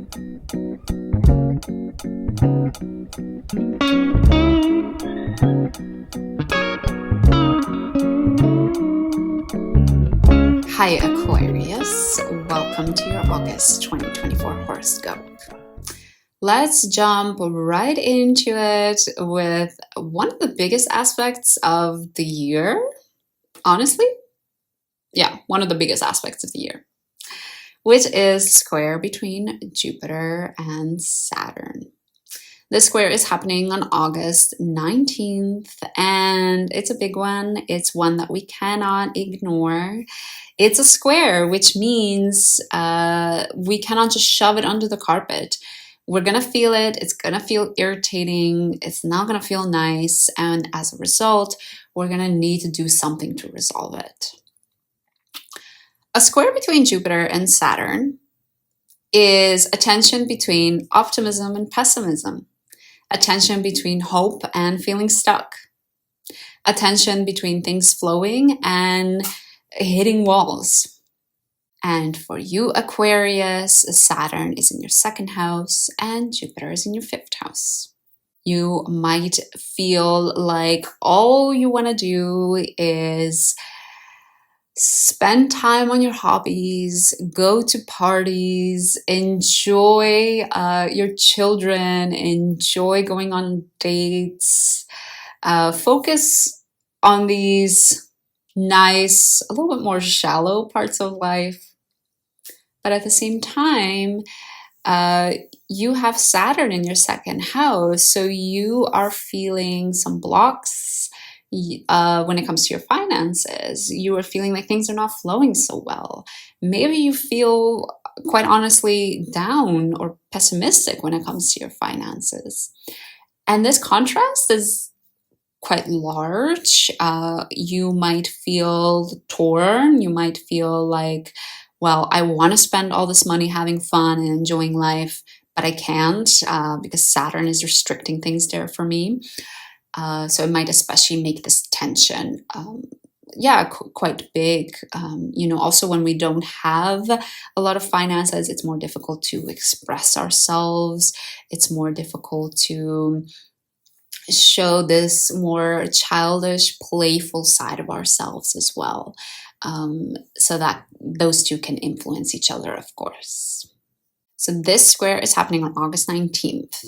Hi Aquarius, welcome to your August 2024 horoscope. Let's jump right into it with one of the biggest aspects of the year. Honestly, yeah, one of the biggest aspects of the year, which is square between Jupiter and Saturn. This square is happening on August 19th, and it's a big one. It's one that we cannot ignore. It's a square, which means we cannot just shove it under the carpet. We're going to feel it. It's going to feel irritating. It's not going to feel nice. And as a result, we're going to need to do something to resolve it. A square between Jupiter and Saturn is a tension between optimism and pessimism, a tension between hope and feeling stuck, a tension between things flowing and hitting walls. And for you, Aquarius, Saturn is in your second house and Jupiter is in your fifth house. You might feel like all you want to do is spend time on your hobbies, go to parties, enjoy your children, enjoy going on dates, focus on these nice, a little bit more shallow parts of life. But at the same time, you have Saturn in your second house, so you are feeling some blocks when it comes to your finances. You are feeling like things are not flowing so well. Maybe you feel, quite honestly, down or pessimistic when it comes to your finances. And this contrast is quite large. You might feel torn. You might feel like, well, I want to spend all this money having fun and enjoying life, but I can't because Saturn is restricting things there for me. So it might especially make this tension, quite big. Also when we don't have a lot of finances, it's more difficult to express ourselves. It's more difficult to show this more childish, playful side of ourselves as well. So that those two can influence each other, of course. So this square is happening on August 19th.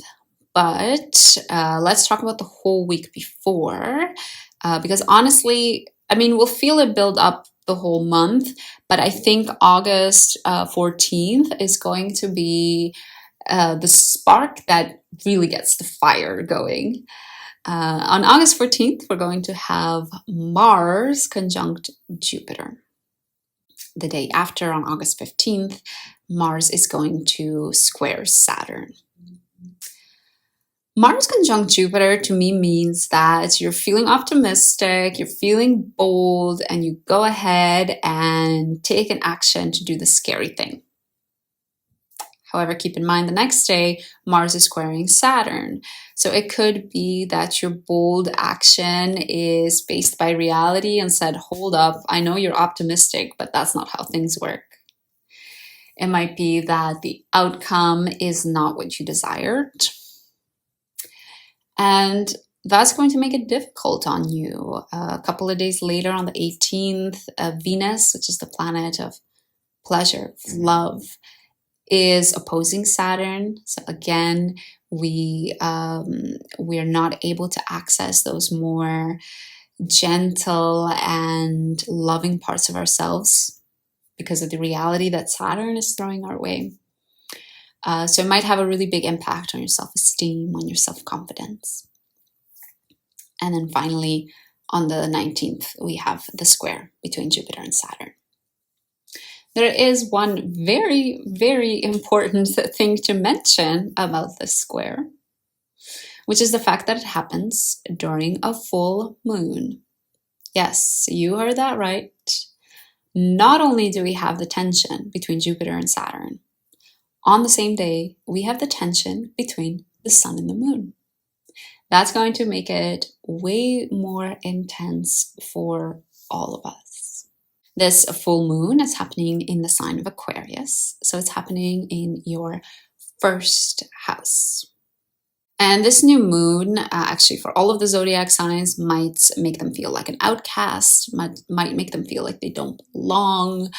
But let's talk about the whole week before, because honestly, we'll feel it build up the whole month, but I think August 14th is going to be the spark that really gets the fire going. On August 14th, we're going to have Mars conjunct Jupiter. The day after, on August 15th, Mars is going to square Saturn. Mars conjunct Jupiter to me means that you're feeling optimistic, you're feeling bold, and you go ahead and take an action to do the scary thing. However, keep in mind the next day, Mars is squaring Saturn. So it could be that your bold action is based by reality and said, hold up, I know you're optimistic, but that's not how things work. It might be that the outcome is not what you desired. And that's going to make it difficult on you. A couple of days later, on the 18th, Venus, which is the planet of pleasure, love, is opposing Saturn. So again, we are not able to access those more gentle and loving parts of ourselves because of the reality that Saturn is throwing our way. So it might have a really big impact on your self-esteem, on your self-confidence. And then finally, on the 19th, we have the square between Jupiter and Saturn. There is one very, very important thing to mention about this square, which is the fact that it happens during a full moon. Yes, you heard that right. Not only do we have the tension between Jupiter and Saturn, on the same day, we have the tension between the sun and the moon. That's going to make it way more intense for all of us. This full moon is happening in the sign of Aquarius. So it's happening in your first house. And this new moon, actually for all of the zodiac signs, might make them feel like an outcast, might make them feel like they don't belong.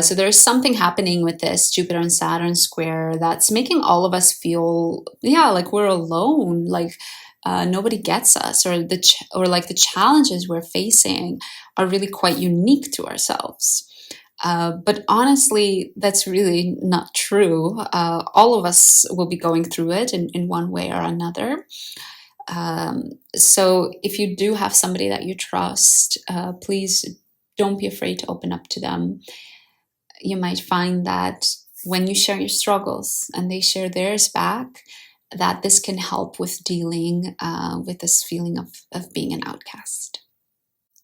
So there's something happening with this Jupiter and Saturn square that's making all of us feel, yeah, like we're alone, like nobody gets us, or like the challenges we're facing are really quite unique to ourselves. But honestly, that's really not true. All of us will be going through it in one way or another. So if you do have somebody that you trust, please don't be afraid to open up to them. You might find that when you share your struggles and they share theirs back, that this can help with dealing with this feeling of being an outcast.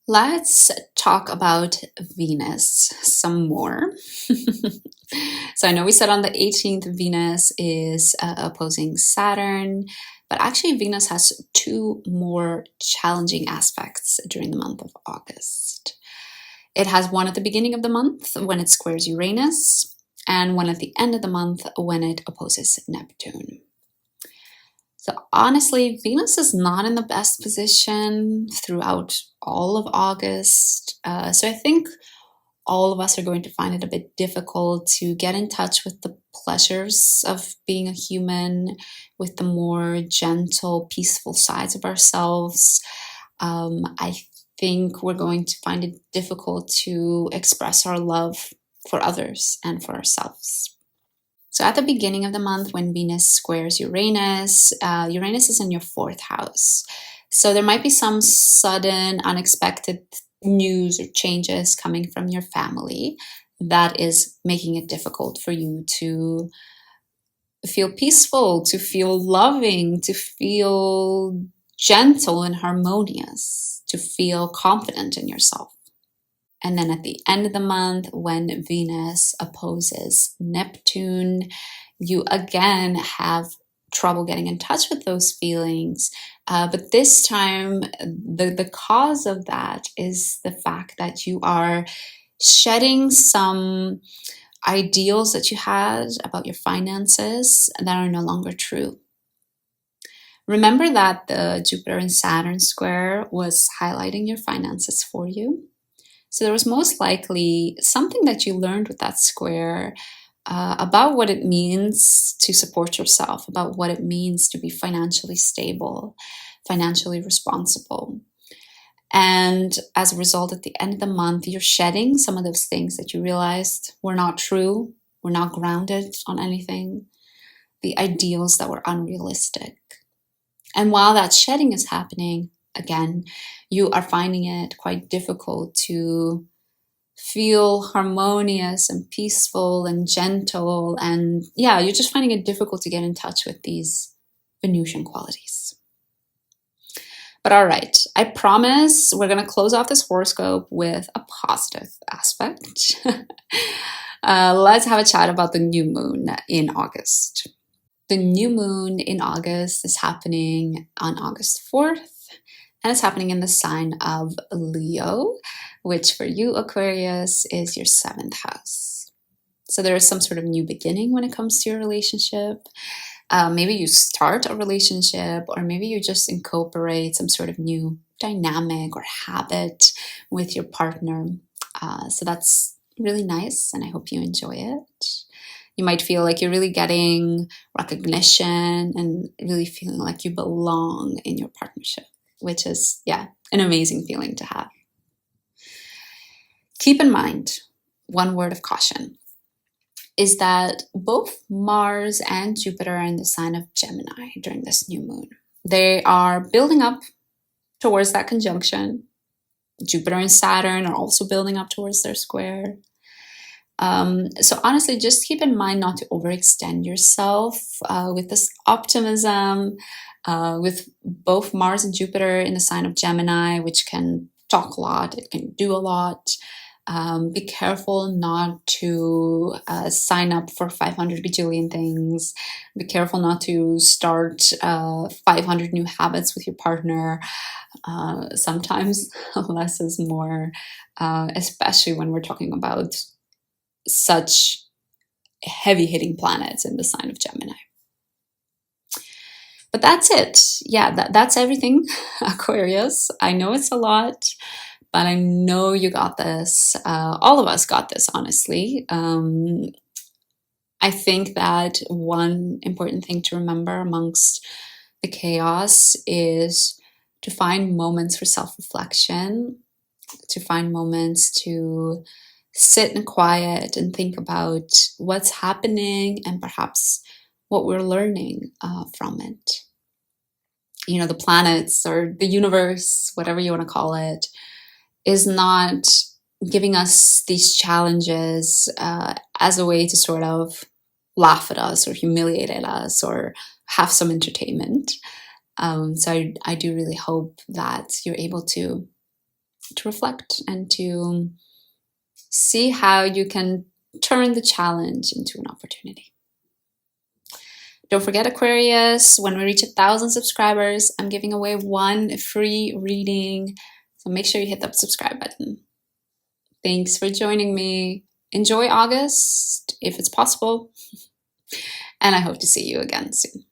Let's talk about Venus some more. So I know we said on the 18th, Venus is opposing Saturn, but actually Venus has two more challenging aspects during the month of August. It has one at the beginning of the month when it squares Uranus, and one at the end of the month when it opposes Neptune. So honestly, Venus is not in the best position throughout all of August. So I think all of us are going to find it a bit difficult to get in touch with the pleasures of being a human, with the more gentle, peaceful sides of ourselves. I think we're going to find it difficult to express our love for others and for ourselves. So at the beginning of the month, when Venus squares Uranus, Uranus is in your fourth house. So there might be some sudden, unexpected news or changes coming from your family that is making it difficult for you to feel peaceful, to feel loving, to feel gentle and harmonious, to feel confident in yourself. And then at the end of the month, when Venus opposes Neptune, you again have trouble getting in touch with those feelings. But this time, the cause of that is the fact that you are shedding some ideals that you had about your finances that are no longer true. Remember that the Jupiter and Saturn square was highlighting your finances for you. So there was most likely something that you learned with that square about what it means to support yourself, about what it means to be financially stable, financially responsible. And as a result, at the end of the month, you're shedding some of those things that you realized were not true, were not grounded on anything, the ideals that were unrealistic. And while that shedding is happening, again, you are finding it quite difficult to feel harmonious and peaceful and gentle. And yeah, you're just finding it difficult to get in touch with these Venusian qualities. But all right, I promise we're going to close off this horoscope with a positive aspect. Let's have a chat about the new moon in August. The new moon in August is happening on August 4th, and it's happening in the sign of Leo, which for you, Aquarius, is your 7th house. So there is some sort of new beginning when it comes to your relationship. Maybe you start a relationship, or maybe you just incorporate some sort of new dynamic or habit with your partner. So that's really nice, and I hope you enjoy it. You might feel like you're really getting recognition and really feeling like you belong in your partnership, which is, yeah, an amazing feeling to have. Keep in mind, one word of caution is that both Mars and Jupiter are in the sign of Gemini during this new moon. They are building up towards that conjunction. Jupiter and Saturn are also building up towards their square. So honestly, just keep in mind not to overextend yourself with this optimism, with both Mars and Jupiter in the sign of Gemini, which can talk a lot, it can do a lot. Be careful not to sign up for 500 gajillion things. Be careful not to start 500 new habits with your partner. Sometimes less is more, especially when we're talking about such heavy-hitting planets in the sign of Gemini. But that's it. Yeah, that's everything, Aquarius. I know it's a lot, but I know you got this. All of us got this, honestly. I think that one important thing to remember amongst the chaos is to find moments for self-reflection, to find moments to sit in quiet and think about what's happening and perhaps what we're learning from it. You know, the planets or the universe, whatever you want to call it, is not giving us these challenges as a way to sort of laugh at us or humiliate at us or have some entertainment. So I do really hope that you're able to reflect and to see how you can turn the challenge into an opportunity. Don't forget, Aquarius, when we reach 1,000 subscribers, I'm giving away one free reading. So make sure you hit that subscribe button. Thanks for joining me. Enjoy August, if it's possible. And I hope to see you again soon.